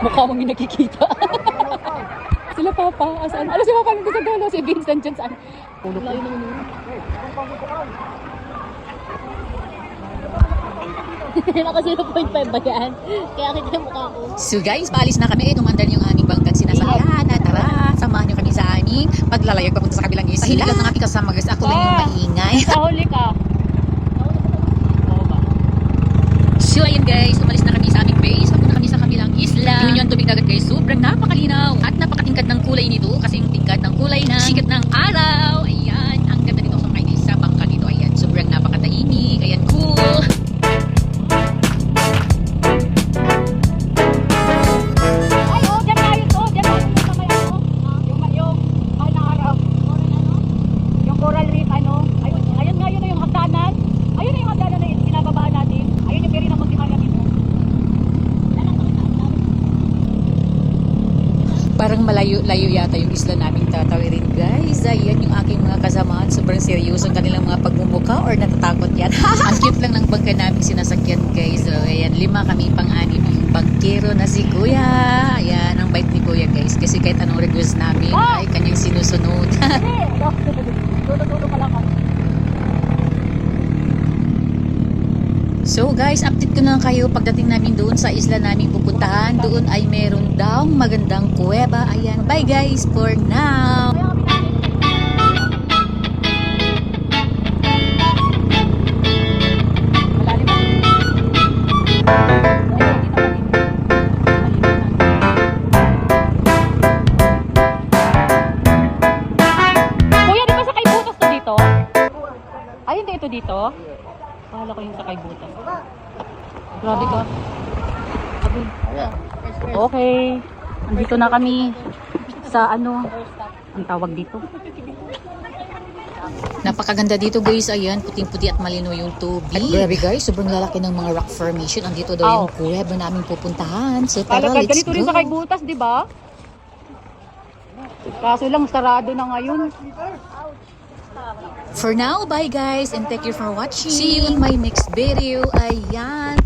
Mukha mong yung nakikita. Sila Papa, asan? Ano si Papa nandito sa dulo? Si Vincent dyan saan? Pulo ko. Naka 0.5 ba yan? Kaya kita yung mukha ko. So guys, paalis na kami. Tumandan yung aming bangkang sinasakyan. Tara, samahan nyo kami sa aming paglalayag papunta sa kabilang isla. Tahimik lang ng aking kasama guys. Ako lang yung maingay. Sa huli ka. So ayun guys, umalis na kami sa aming base. Papunta kami sa kabilang isla. Yun yung tubig dagat guys. Sobrang napakalinaw. At napakatingkad ng kulay nito. Kasi yung tingkad ng kulay ng sikat ng araw. Ayan, ang ganda dito sa kayo sa bangka dito. Ayan, sobrang napakatahimik. Ayan, cool. Parang malayo-layo yata yung isla naming tatawirin guys. Ayan yung aking mga kasamaan. Sobrang seryoso ang kanilang mga pagmumuka or natatakot yan. Ang cute lang ng bangka naming sinasakyan guys. So ayan, 5 kami pang-anim yung bangkero na si Kuya. Ayan, ang bait ni Kuya guys. Kasi kahit anong request namin ay kanyang sinusunod. Tulo-tulo ka lang ako. So guys, update ko na kayo pagdating namin doon sa isla namin pupuntahan. Doon ay meron daw magandang kuweba. Ayan, bye guys for now. Kuya, di ba sa Kaybutas to dito? Ay, hindi ito dito? Pahala ko yung sa Kaybutas. Grabe ka. Okay. Andito na kami sa ano, ang tawag dito. Napakaganda dito guys. Ayan, puting-puti at malino yung tubig. At grabe guys, sobrang lalaki ng mga rock formation. Andito daw yung kuweba namin pupuntahan. So tara, let's Ganito go. rin sa Kaybutas, di ba? Kaso lang, sarado na ngayon. For now, bye guys and thank you for watching. See you in my next video. Ayan.